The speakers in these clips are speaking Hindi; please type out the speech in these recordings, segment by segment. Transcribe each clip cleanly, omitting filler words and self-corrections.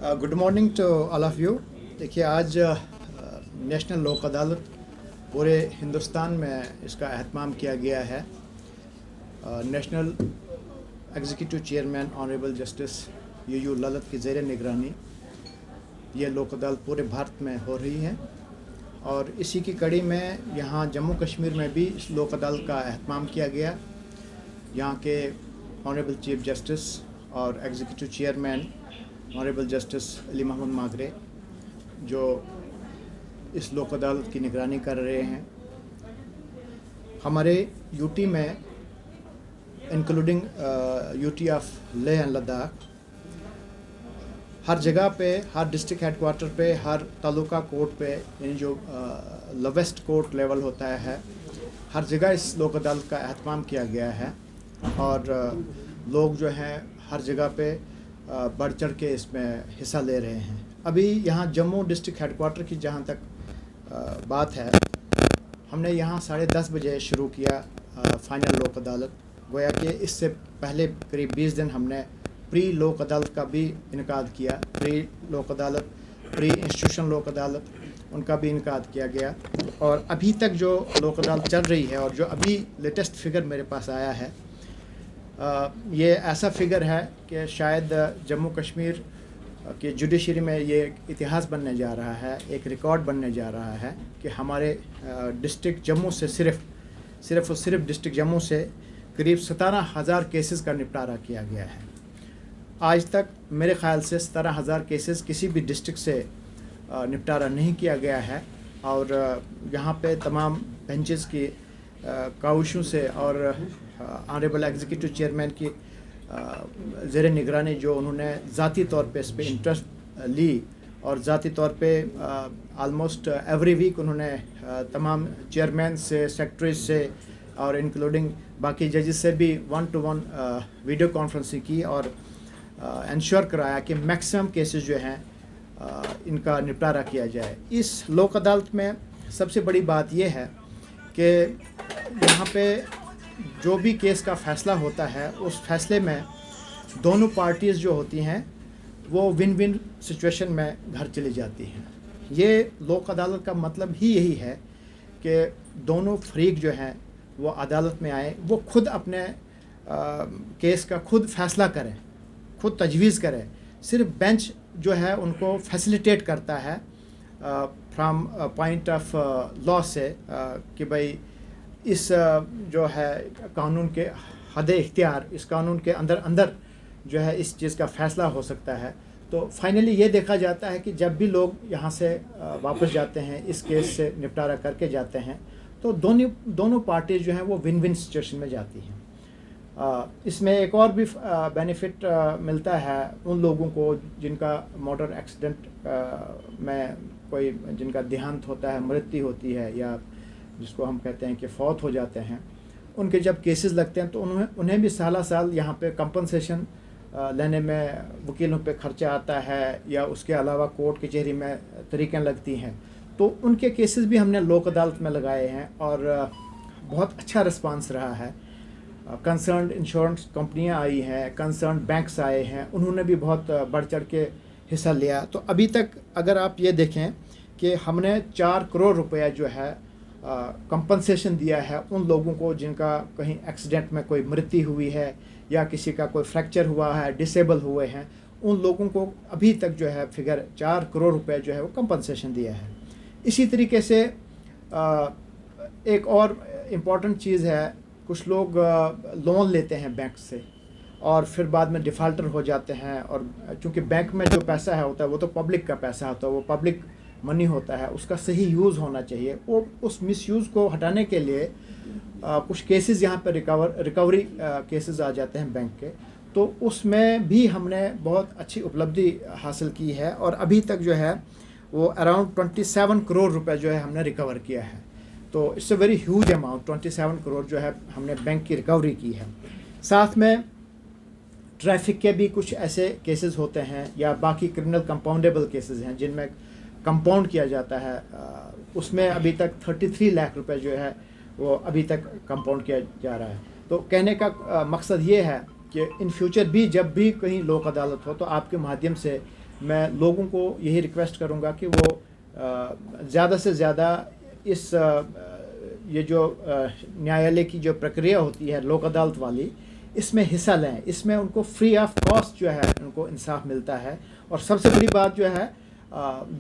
Good morning to all of you. देखिए, आज नेशनल लोक अदालत पूरे हिंदुस्तान में इसका एहतमाम किया गया है। National executive chairman honourable justice U Lalit की ज़ेर निगरानी ये लोक अदालत पूरे भारत में हो रही है और इसी की कड़ी में यहाँ जम्मू कश्मीर में भी इस लोक अदालत का एहतमाम किया गया। यहाँ के ऑनरेबल चीफ जस्टिस और executive chairman honourable justice Ali Mahmood Magrey जो इस लोक अदालत की निगरानी कर रहे हैं। हमारे यूटी में including UT of Leh and Ladakh हर जगह पे, हर डिस्ट्रिक्ट हेडक्वार्टर पे, हर तालुका कोर्ट पे, यानी जो लोवेस्ट कोर्ट लेवल होता है, हर जगह इस लोक अदालत का एहतमाम किया गया है और लोग जो हैं हर जगह पे बढ़ चढ़ के इसमें हिस्सा ले रहे हैं। अभी यहाँ जम्मू डिस्ट्रिक्ट हेडक्वार्टर की जहाँ तक बात है, हमने यहाँ 10:30 बजे शुरू किया फाइनल लोक अदालत। गोया कि इससे पहले करीब 20 दिन हमने प्री लोक अदालत का भी इनकाद किया। प्री लोक अदालत, प्री इंस्टीट्यूशन लोक अदालत, उनका भी इनकाद किया गया और अभी तक जो लोक अदालत चल रही है और जो अभी लेटेस्ट फिगर मेरे पास आया है, ये ऐसा फिगर है कि शायद जम्मू कश्मीर के जुडिशरी में ये इतिहास बनने जा रहा है, एक रिकॉर्ड बनने जा रहा है कि हमारे डिस्ट्रिक्ट जम्मू से सिर्फ डिस्ट्रिक्ट जम्मू से करीब 17,000 केसेस का निपटारा किया गया है। आज तक मेरे ख़्याल से 17,000 केसेस किसी भी डिस्ट्रिक्ट से निपटारा नहीं किया गया है और यहाँ पे तमाम बेंचेस की काविशों से और ऑनरेबल एग्जीक्यूटिव चेयरमैन की ज़ेर निगरानी जो उन्होंने ज़ाती तौर पे इस पर इंटरेस्ट ली और ज़ाती तौर पे आलमोस्ट एवरी वीक उन्होंने तमाम चेयरमैन से, सेक्रेटरी से और इंक्लूडिंग बाकी जजेस से भी 1-to-1 वीडियो कॉन्फ्रेंसिंग की और इंश्योर कराया कि मैक्सिमम केसेस जो हैं इनका निपटारा किया जाए। इस लोक अदालत में सबसे बड़ी बात यह है कि यहाँ पे जो भी केस का फ़ैसला होता है उस फैसले में दोनों पार्टीज़ जो होती हैं वो विन विन सिचुएशन में घर चली जाती हैं। ये लोक अदालत का मतलब ही यही है कि दोनों फरीक जो हैं वो अदालत में आए, वो खुद अपने केस का खुद फ़ैसला करें, खुद तजवीज़ करें। सिर्फ बेंच जो है उनको फैसिलिटेट करता है फ्राम पॉइंट ऑफ लॉ से कि भाई इस जो है कानून के हद इख्तियार, इस कानून के अंदर जो है इस चीज़ का फ़ैसला हो सकता है। तो फाइनली ये देखा जाता है कि जब भी लोग यहाँ से वापस जाते हैं, इस केस से निपटारा करके जाते हैं, तो दोनों पार्टीज़ जो हैं वो विन विन सिचुएशन में जाती हैं। इसमें एक और भी बेनिफिट मिलता है उन लोगों को जिनका मोटर एक्सीडेंट में कोई जिनका देहांत होता है, मृत्यु होती है या जिसको हम कहते हैं कि फौत हो जाते हैं। उनके जब केसेस लगते हैं तो उन्हें भी साल यहाँ पे कंपनसेशन लेने में वकीलों पे खर्चा आता है या उसके अलावा कोर्ट कचहरी में तरीक़ें लगती हैं। तो उनके केसेस भी हमने लोक अदालत में लगाए हैं और बहुत अच्छा रिस्पांस रहा है। कंसर्न इंश्योरेंस कंपनियां आई हैं, कंसर्न बैंक्स आए हैं, उन्होंने भी बहुत बढ़ चढ़ के हिस्सा लिया। तो अभी तक अगर आप ये देखें कि हमने 4 करोड़ रुपया जो है कंपनसेशन दिया है उन लोगों को जिनका कहीं एक्सीडेंट में कोई मृत्यु हुई है या किसी का कोई फ्रैक्चर हुआ है, डिसेबल हुए हैं, उन लोगों को अभी तक जो है फिगर 4 करोड़ रुपए जो है वो कंपनसेशन दिया है। इसी तरीके से एक और इम्पॉर्टेंट चीज़ है, कुछ लोग लोन लेते हैं बैंक से और फिर बाद में डिफ़ॉल्टर हो जाते हैं और चूँकि बैंक में जो पैसा है होता है वो तो पब्लिक का पैसा होता है, वो पब्लिक मनी होता है, उसका सही यूज़ होना चाहिए। वो उस मिसयूज़ को हटाने के लिए कुछ केसेस यहाँ पर रिकवरी केसेस आ जाते हैं बैंक के, तो उसमें भी हमने बहुत अच्छी उपलब्धि हासिल की है और अभी तक जो है वो अराउंड 27 करोड़ रुपए जो है हमने रिकवर किया है। तो it's a very huge amount, 27 crore जो है हमने बैंक की रिकवरी की है। साथ में ट्रैफिक के भी कुछ ऐसे केसेस होते हैं या बाकी क्रिमिनल कंपाउंडेबल केसेस हैं जिनमें कंपाउंड किया जाता है, उसमें अभी तक 33 लाख रुपए जो है वो अभी तक कंपाउंड किया जा रहा है। तो कहने का मकसद ये है कि इन फ्यूचर भी जब भी कहीं लोक अदालत हो तो आपके माध्यम से मैं लोगों को यही रिक्वेस्ट करूँगा कि वो ज़्यादा से ज़्यादा इस ये जो न्यायालय की जो प्रक्रिया होती है लोक अदालत वाली, इसमें हिस्सा लें। इसमें उनको फ्री ऑफ कॉस्ट जो है उनको इंसाफ मिलता है। और सबसे बड़ी बात जो है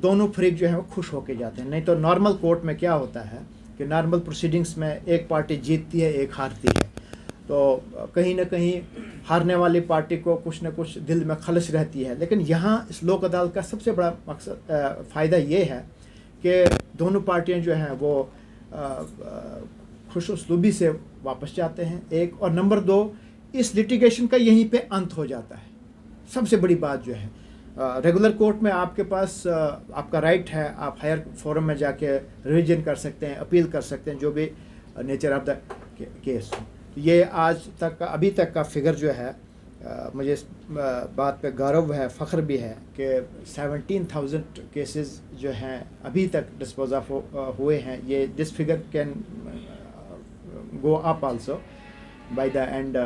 दोनों फरीक जो है वो खुश होके जाते हैं। नहीं तो नॉर्मल कोर्ट में क्या होता है कि नॉर्मल प्रोसीडिंग्स में एक पार्टी जीतती है, एक हारती है, तो कहीं ना कहीं हारने वाली पार्टी को कुछ ना कुछ दिल में खलश रहती है। लेकिन यहाँ इस लोक अदालत का सबसे बड़ा मकसद फ़ायदा ये है कि दोनों पार्टियाँ जो हैं वो खुश उसलूबी से वापस जाते हैं, एक। और नंबर 2, इस लिटिगेशन का यहीं पे अंत हो जाता है। सबसे बड़ी बात जो है रेगुलर कोर्ट में आपके पास आपका राइट है, आप हायर फोरम में जाके रिवीजन कर सकते हैं, अपील कर सकते हैं, जो भी नेचर ऑफ द केस। ये आज तक का, अभी तक का फिगर जो है मुझे इस बात पे गौरव है, फ़ख्र भी है कि 17,000 केसेस जो हैं अभी तक डिस्पोज ऑफ हुए हैं। ये this figure can go up also by the end,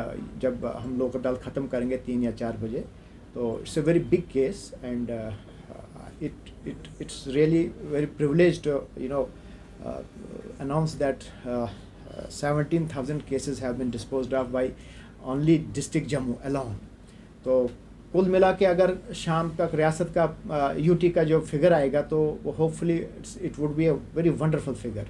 जब हम लोग अदालत ख़त्म करेंगे 3 या 4 बजे। तो it's a very big case and it's really very privileged to announce that 17,000 cases have been disposed of by only district Jammu alone. तो कुल मिला के अगर शाम तक रियासत का यूटी का जो फिगर आएगा तो hopefully it would be a very wonderful figure.